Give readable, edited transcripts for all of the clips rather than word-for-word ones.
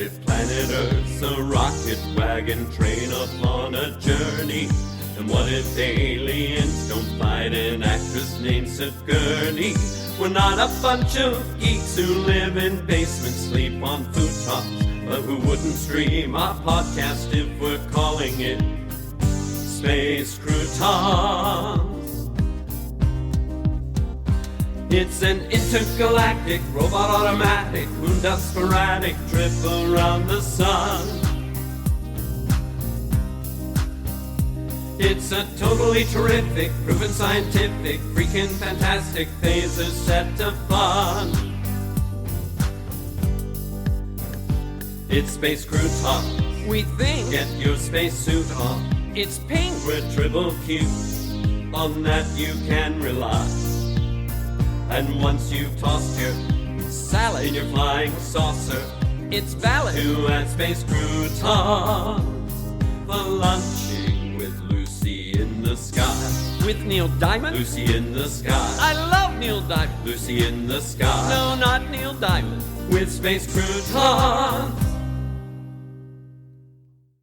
it planet Earth's a rocket wagon train upon a journey? And what if aliens don't fight an actress named Curdy? We're not a bunch of geeks who live in basements, sleep on futon's, but who wouldn't stream our podcast if we're calling it Space Croutons. It's an intergalactic, robot automatic, moon dust sporadic trip around the sun. It's a totally terrific, proven scientific, freaking fantastic phaser set to fun. It's Space Croutons. We think. Get your spacesuit on. It's pink. We're triple cute. On that you can rely. And once you've tossed your salad in your flying saucer, it's valid to add Space Croutons for lunching with Lucy in the sky. With Neil Diamond? Lucy in the sky. I love Neil Diamond. Lucy in the sky. No, not Neil Diamond. With Space Croutons.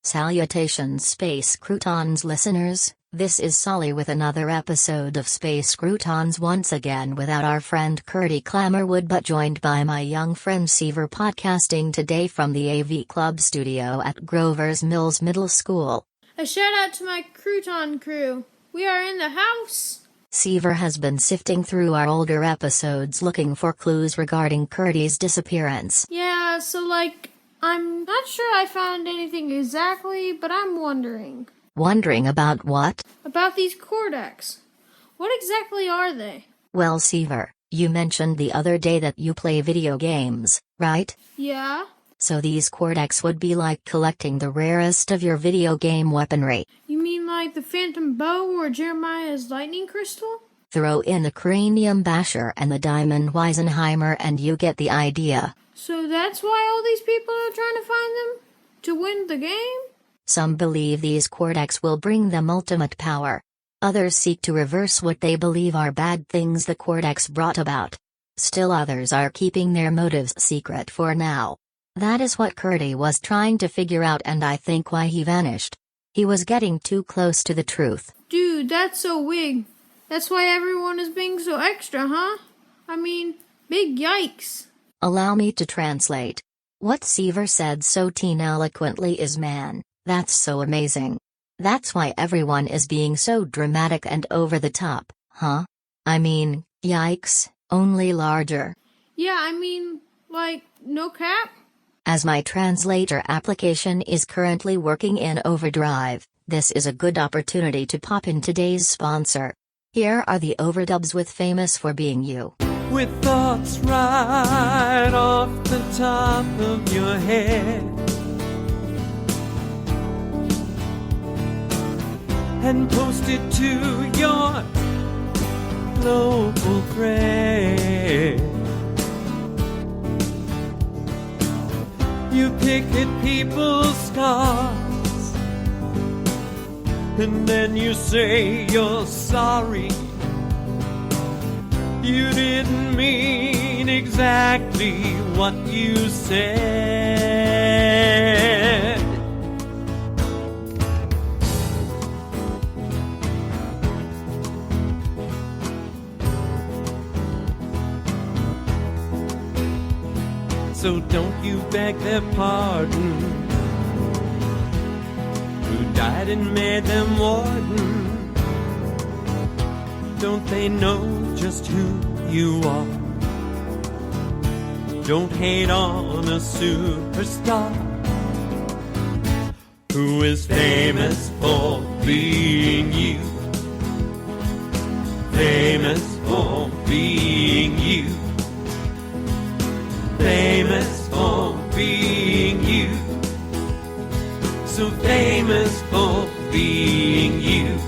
Salutations Space Croutons listeners, this is SALI with another episode of Space Croutons, once again without our friend Curdy Clammerwood but joined by my young friend Seiver, podcasting today from the AV Club studio at Grover's Mills Middle School. A shout out to my crouton crew. We are in the house. Seiver has been sifting through our older episodes looking for clues regarding Curdy's disappearance. Yeah, so I'm not sure I found anything exactly, but I'm wondering. Wondering about what? About these quardacs. What exactly are they? Well, Seiver, you mentioned the other day that you play video games, right? Yeah. So these quardacs would be like collecting the rarest of your video game weaponry. You mean like the phantom bow or Jeremiah's lightning crystal? Throw in the cranium basher and the diamond Weisenheimer and you get the idea. So that's why all these people are trying to find them? To win the game? Some believe these quardacs will bring them ultimate power. Others seek to reverse what they believe are bad things the quardacs brought about. Still others are keeping their motives secret for now. That is what Curdy was trying to figure out, and I think why he vanished. He was getting too close to the truth. Dude, that's so wig. That's why everyone is being so extra, huh? I mean, big yikes. Allow me to translate. What Seiver said so eloquently is, man, that's so amazing. That's why everyone is being so dramatic and over the top, huh? I mean, yikes, only larger. Yeah, I mean, no cap? As my translator application is currently working in overdrive, this is a good opportunity to pop in today's sponsor. Here are the overdubs with Famous for Being You. With thoughts right off the top of your head, and post it to your local thread. You pick at people's scars, and then you say you're sorry. You didn't mean exactly what you said. So don't you beg their pardon, who died and made them warden. Don't they know just who you are? Don't hate on a superstar who is famous for being you. Famous for being you. Famous for being you. So famous for being you.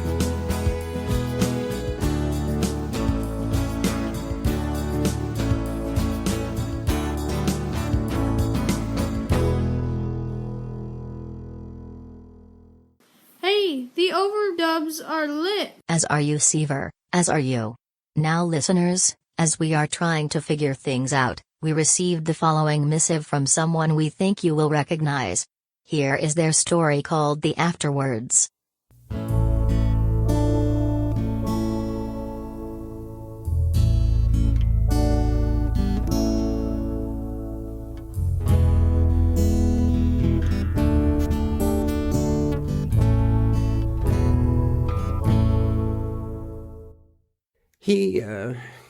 Hey, the overdubs are lit. As are you, Seiver, as are you. Now listeners, as we are trying to figure things out, We received the following missive from someone we think you will recognize. Here is their story called The Afterwords. He,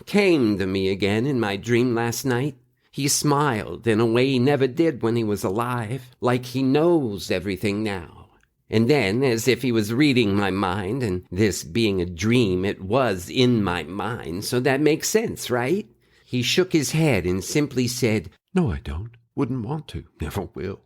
came to me again in my dream last night. He smiled in a way he never did when he was alive, like he knows everything now. And then, as if he was reading my mind, and this being a dream, it was in my mind, so that makes sense, right? He shook his head and simply said, "No, I don't. Wouldn't want to. Never will."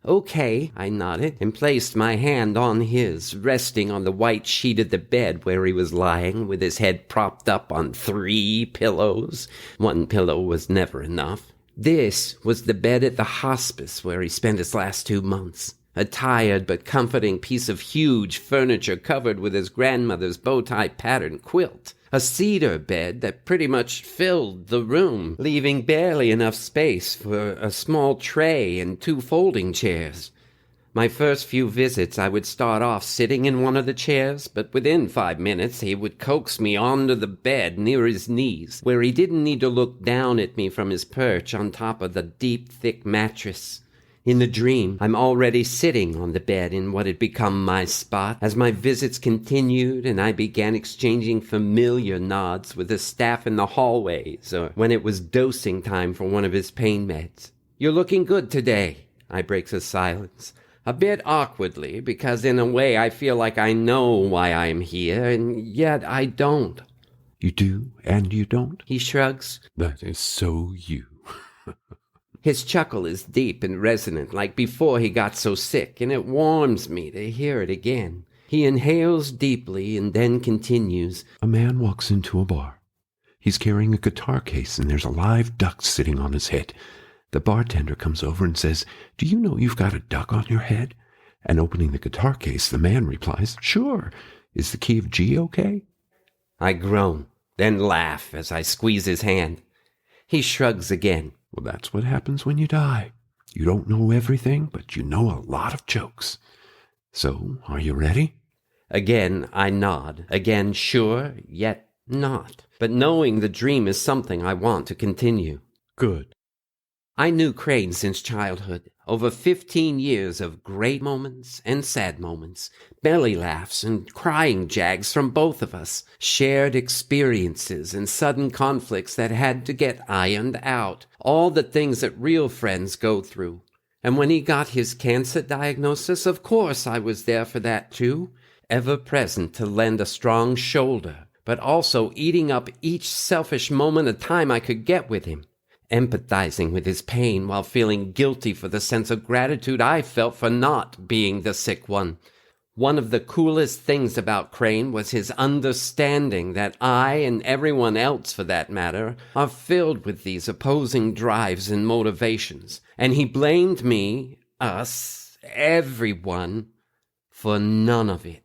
"Okay," I nodded, and placed my hand on his, resting on the white sheet of the bed where he was lying, with his head propped up on 3 pillows. 1 pillow was never enough. This was the bed at the hospice where he spent his last 2 months. A tired but comforting piece of huge furniture covered with his grandmother's bow-tie pattern quilt. A cedar bed that pretty much filled the room, leaving barely enough space for a small tray and 2 folding chairs. My first few visits I would start off sitting in one of the chairs, but within 5 minutes he would coax me onto the bed near his knees, where he didn't need to look down at me from his perch on top of the deep, thick mattress. In the dream, I'm already sitting on the bed in what had become my spot. As my visits continued and I began exchanging familiar nods with the staff in the hallways, or when it was dosing time for one of his pain meds. "You're looking good today," I break the silence. A bit awkwardly, because in a way I feel like I know why I'm here, and yet I don't. "You do and you don't?" He shrugs. "That is so you." His chuckle is deep and resonant, like before he got so sick, and it warms me to hear it again. He inhales deeply and then continues. "A man walks into a bar. He's carrying a guitar case and there's a live duck sitting on his head. The bartender comes over and says, 'Do you know you've got a duck on your head?' And opening the guitar case, the man replies, 'Sure. Is the key of G okay?'" I groan, then laugh as I squeeze his hand. He shrugs again. "Well, that's what happens when you die. You don't know everything, but you know a lot of jokes. So, are you ready?" Again I nod, again sure, yet not, but knowing the dream is something I want to continue. "Good." I knew Crane since childhood, over 15 years of great moments and sad moments, belly laughs and crying jags from both of us, shared experiences and sudden conflicts that had to get ironed out, all the things that real friends go through. And when he got his cancer diagnosis, of course I was there for that too, ever present to lend a strong shoulder, but also eating up each selfish moment of time I could get with him, empathizing with his pain while feeling guilty for the sense of gratitude I felt for not being the sick one. One of the coolest things about Crane was his understanding that I, and everyone else for that matter, are filled with these opposing drives and motivations, and he blamed me, us, everyone, for none of it.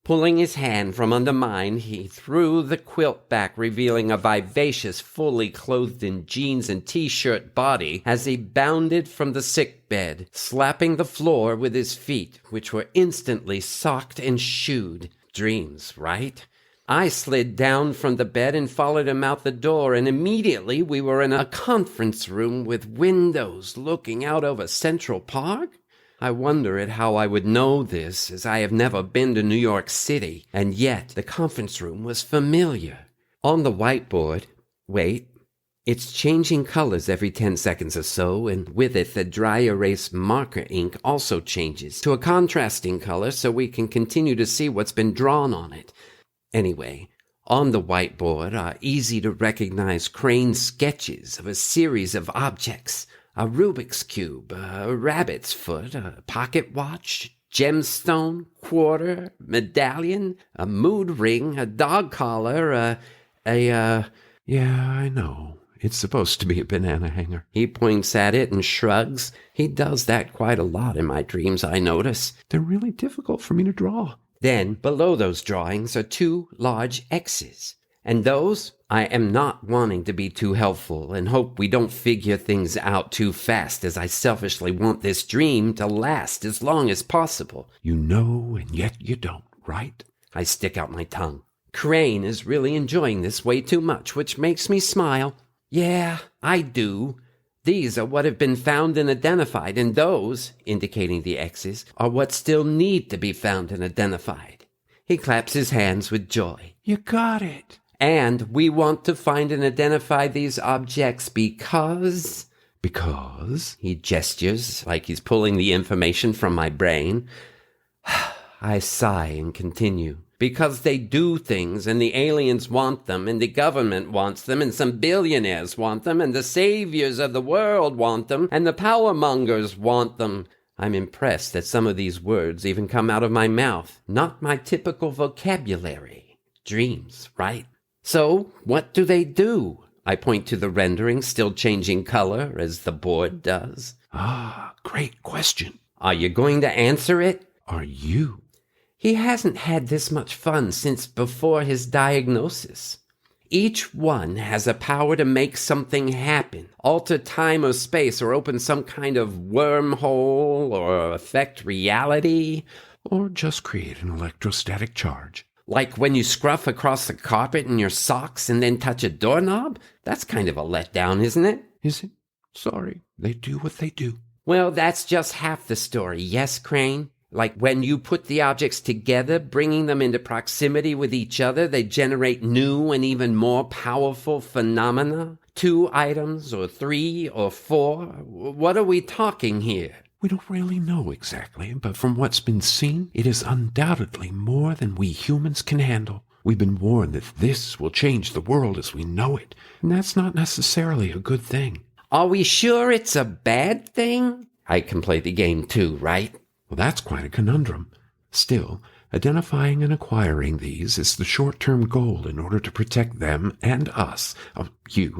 Pulling his hand from under mine, he threw the quilt back, revealing a vivacious, fully clothed in jeans and t-shirt body as he bounded from the sick bed, slapping the floor with his feet, which were instantly socked and shoed. Dreams, right? I slid down from the bed and followed him out the door, and immediately we were in a conference room with windows looking out over Central Park. I wonder at how I would know this, as I have never been to New York City, and yet the conference room was familiar. On the whiteboard, wait, it's changing colors every 10 seconds or so, and with it the dry erase marker ink also changes to a contrasting color so we can continue to see what's been drawn on it. Anyway, on the whiteboard are easy-to-recognize Crane sketches of a series of objects. A Rubik's Cube, a rabbit's foot, a pocket watch, gemstone, quarter, medallion, a mood ring, a dog collar, Yeah, I know. It's supposed to be a banana hanger. He points at it and shrugs. He does that quite a lot in my dreams, I notice. They're really difficult for me to draw. Then, below those drawings are 2 large X's. And those, I am not wanting to be too helpful and hope we don't figure things out too fast, as I selfishly want this dream to last as long as possible. You know, and yet you don't, right? I stick out my tongue. Crane is really enjoying this way too much, which makes me smile. Yeah, I do. These are what have been found and identified, and those, indicating the X's, are what still need to be found and identified. He claps his hands with joy. You got it. And we want to find and identify these objects because... Because? He gestures like he's pulling the information from my brain. I sigh and continue. Because they do things, and the aliens want them, and the government wants them, and some billionaires want them, and the saviors of the world want them, and the power mongers want them. I'm impressed that some of these words even come out of my mouth. Not my typical vocabulary. Dreams, right? So, what do they do? I point to the rendering, still changing color, as the board does. Ah, great question. Are you going to answer it? Are you? He hasn't had this much fun since before his diagnosis. Each one has a power to make something happen, alter time or space, or open some kind of wormhole, or affect reality. Or just create an electrostatic charge. Like when you scruff across the carpet in your socks and then touch a doorknob? That's kind of a letdown, isn't it? Is it? Sorry, they do what they do. Well, that's just half the story, yes, Crane? Like when you put the objects together, bringing them into proximity with each other, they generate new and even more powerful phenomena? 2 items, or 3, or 4? What are we talking here? We don't really know exactly, but from what's been seen, it is undoubtedly more than we humans can handle. We've been warned that this will change the world as we know it, and that's not necessarily a good thing. Are we sure it's a bad thing? I can play the game too, right? Well, that's quite a conundrum. Still, identifying and acquiring these is the short-term goal in order to protect them and us.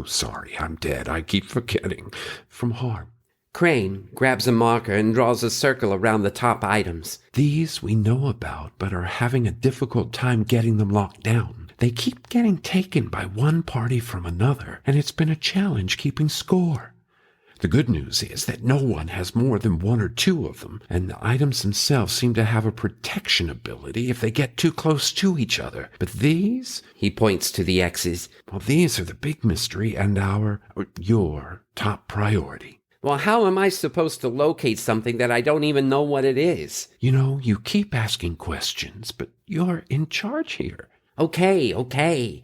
Sorry, I'm dead, I keep forgetting. From harm. Crane grabs a marker and draws a circle around the top items. These we know about, but are having a difficult time getting them locked down. They keep getting taken by one party from another, and it's been a challenge keeping score. The good news is that no one has more than 1 or 2 of them, and the items themselves seem to have a protection ability if they get too close to each other. But these, he points to the X's, well, these are the big mystery and your top priority. Well, how am I supposed to locate something that I don't even know what it is? You know, you keep asking questions, but you're in charge here. Okay.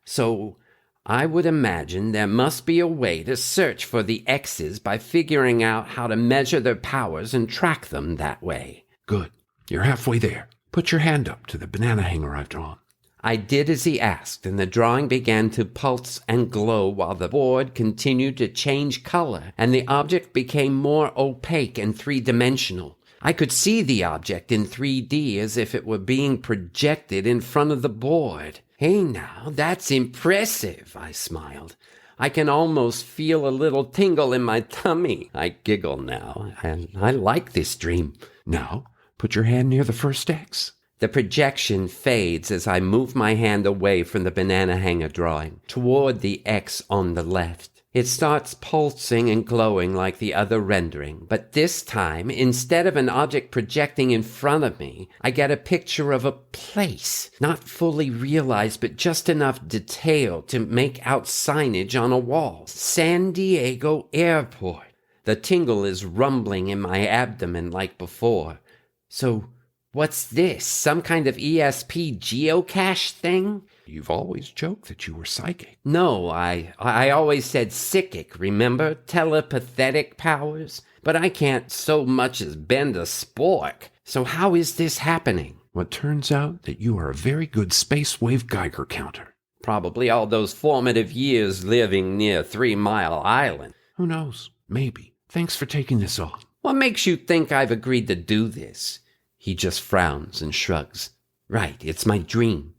So, I would imagine there must be a way to search for the X's by figuring out how to measure their powers and track them that way. Good. You're halfway there. Put your hand up to the banana hanger I've drawn. I did as he asked, and the drawing began to pulse and glow while the board continued to change color, and the object became more opaque and 3-dimensional. I could see the object in 3D as if it were being projected in front of the board. Hey now, that's impressive, I smiled. I can almost feel a little tingle in my tummy. I giggle now, and I like this dream. Now, put your hand near the first X. The projection fades as I move my hand away from the banana hanger drawing, toward the X on the left. It starts pulsing and glowing like the other rendering, but this time, instead of an object projecting in front of me, I get a picture of a place, not fully realized, but just enough detail to make out signage on a wall. San Diego Airport. The tingle is rumbling in my abdomen like before. So, what's this? Some kind of ESP geocache thing? You've always joked that you were psychic. No, I always said psychic, remember? Telepathetic powers? But I can't so much as bend a spork. So how is this happening? Well, it turns out that you are a very good space wave Geiger counter. Probably all those formative years living near 3 Mile Island. Who knows? Maybe. Thanks for taking this on. What makes you think I've agreed to do this? He just frowns and shrugs. Right, it's my dream.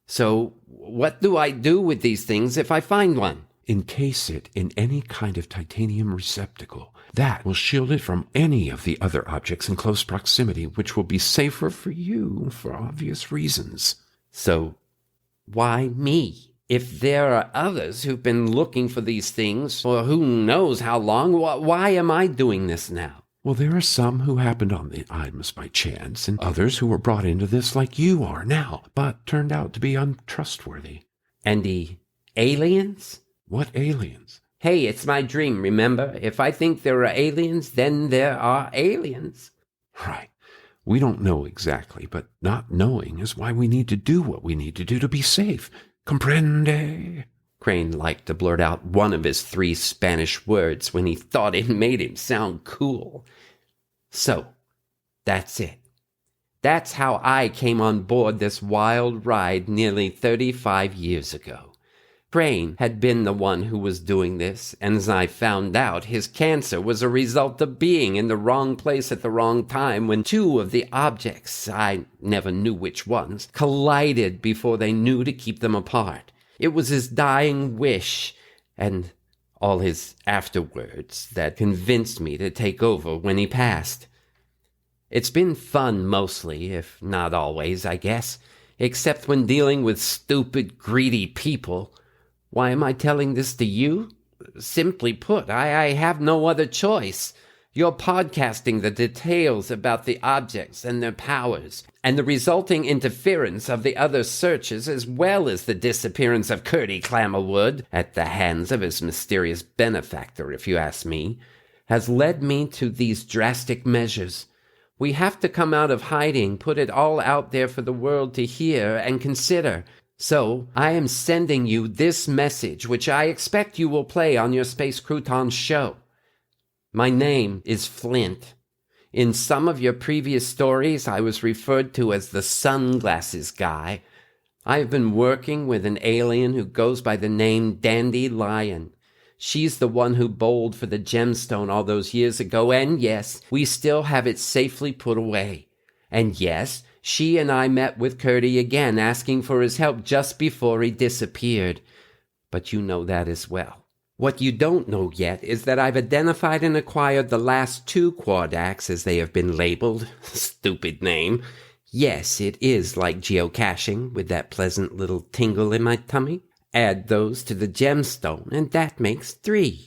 So, what do I do with these things if I find one? Encase it in any kind of titanium receptacle. That will shield it from any of the other objects in close proximity, which will be safer for you for obvious reasons. So, why me? If there are others who've been looking for these things for who knows how long, why am I doing this now? Well, there are some who happened on the items by chance, and others who were brought into this like you are now, but turned out to be untrustworthy. And the aliens? What aliens? Hey, it's my dream, remember? If I think there are aliens, then there are aliens. Right. We don't know exactly, but not knowing is why we need to do what we need to do to be safe. Comprende? Crane liked to blurt out one of his 3 Spanish words when he thought it made him sound cool. So, that's it. That's how I came on board this wild ride nearly 35 years ago. Crane had been the one who was doing this, and as I found out, his cancer was a result of being in the wrong place at the wrong time when 2 of the objects, I never knew which ones, collided before they knew to keep them apart. It was his dying wish and all his afterwords that convinced me to take over when he passed. It's been fun mostly, if not always, I guess, except when dealing with stupid, greedy people. Why am I telling this to you? Simply put, I have no other choice. You're podcasting the details about the objects and their powers, and the resulting interference of the other searchers, as well as the disappearance of Curdy Clammerwood, at the hands of his mysterious benefactor, if you ask me, has led me to these drastic measures. We have to come out of hiding, put it all out there for the world to hear and consider. So, I am sending you this message, which I expect you will play on your Space Croutons show. My name is Flint. In some of your previous stories, I was referred to as the sunglasses guy. I have been working with an alien who goes by the name Dandelion. She's the one who bowled for the gemstone all those years ago, and yes, we still have it safely put away. And yes, she and I met with Curdy again, asking for his help just before he disappeared. But you know that as well. What you don't know yet is that I've identified and acquired the last 2 quardacs, as they have been labeled. Stupid name. Yes, it is like geocaching, with that pleasant little tingle in my tummy. Add those to the gemstone, and that makes 3.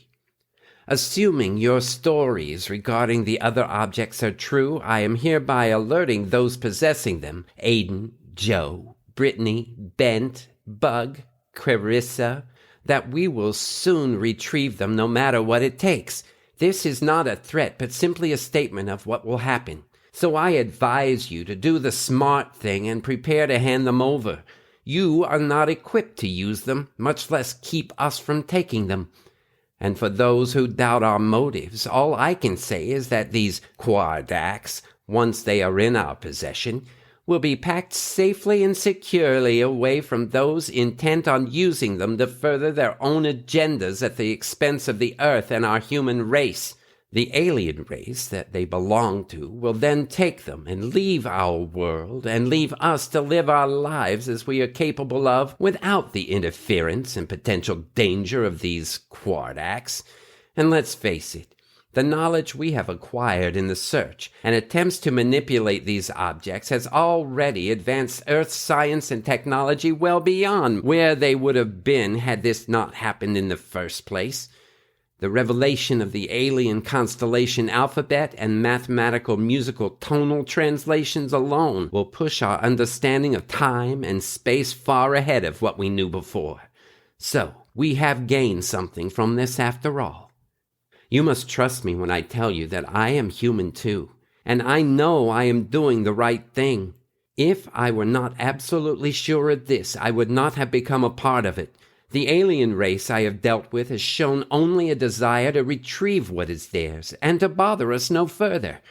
Assuming your stories regarding the other objects are true, I am hereby alerting those possessing them, Aiden, Joe, Brittany, Bent, Bug, Clarissa, that we will soon retrieve them no matter what it takes. This is not a threat, but simply a statement of what will happen. So I advise you to do the smart thing and prepare to hand them over. You are not equipped to use them, much less keep us from taking them. And for those who doubt our motives, all I can say is that these quardacs, once they are in our possession, will be packed safely and securely away from those intent on using them to further their own agendas at the expense of the Earth and our human race. The alien race that they belong to will then take them and leave our world and leave us to live our lives as we are capable of without the interference and potential danger of these quardacs. And let's face it, the knowledge we have acquired in the search and attempts to manipulate these objects has already advanced Earth's science and technology well beyond where they would have been had this not happened in the first place. The revelation of the alien constellation alphabet and mathematical musical tonal translations alone will push our understanding of time and space far ahead of what we knew before. So, we have gained something from this after all. You must trust me when I tell you that I am human too, and I know I am doing the right thing. If I were not absolutely sure of this, I would not have become a part of it. The alien race I have dealt with has shown only a desire to retrieve what is theirs and to bother us no further.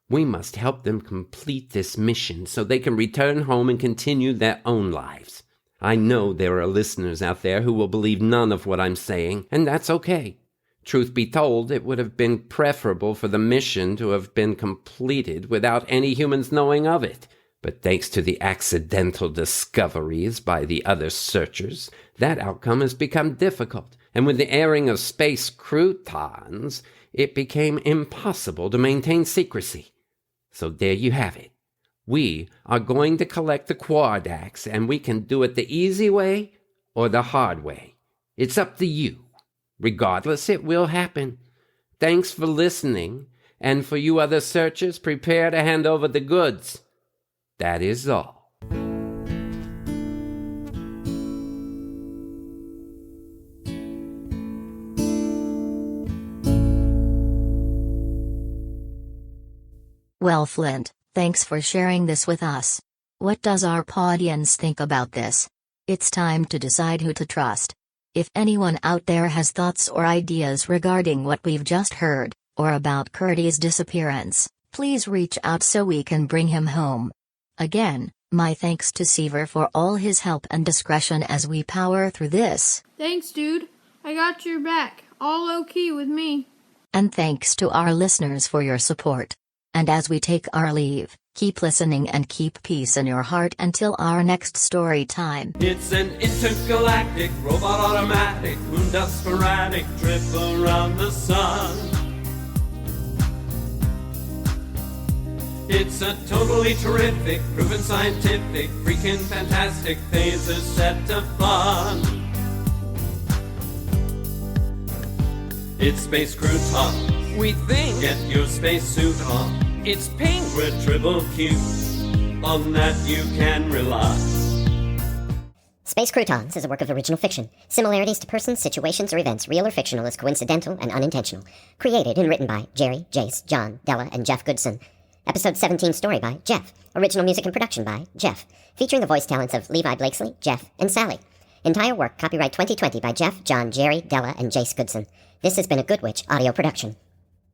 We must help them complete this mission so they can return home and continue their own lives. I know there are listeners out there who will believe none of what I'm saying, and that's okay. Truth be told, it would have been preferable for the mission to have been completed without any humans knowing of it. But thanks to the accidental discoveries by the other searchers, that outcome has become difficult, and with the airing of Space Croutons, it became impossible to maintain secrecy. So there you have it. We are going to collect the quardacs, and we can do it the easy way or the hard way. It's up to you. Regardless, it will happen. Thanks for listening, and for you other searchers, prepare to hand over the goods. That is all. Well, Flint, thanks for sharing this with us. What does our audience think about this? It's time to decide who to trust. If anyone out there has thoughts or ideas regarding what we've just heard, or about Curdy's disappearance, please reach out so we can bring him home. Again, my thanks to Seiver for all his help and discretion as we power through this. Thanks, dude. I got your back. All low-key with me. And thanks to our listeners for your support. And as we take our leave, keep listening and keep peace in your heart until our next story time. It's an intergalactic robot automatic moon dust sporadic trip around the sun. It's a totally terrific, proven scientific, freaking fantastic phaser set to fun. It's Space Crew Talk. We think Get your spacesuit on. it's pink. We're triple cute. On that you can rely. Space Croutons is a work of original fiction. Similarities to persons, situations, or events, real or fictional, is coincidental and unintentional. Created and written by Jerry, Jace, John, Della, and Jeff Goodson. Episode 17 story by Jeff. Original music and production by Jeff. Featuring the voice talents of Levi Blakesley, Jeff, and Sally. Entire work copyright 2020 by Jeff, John, Jerry, Della, and Jace Goodson. This has been a Good Witch audio production.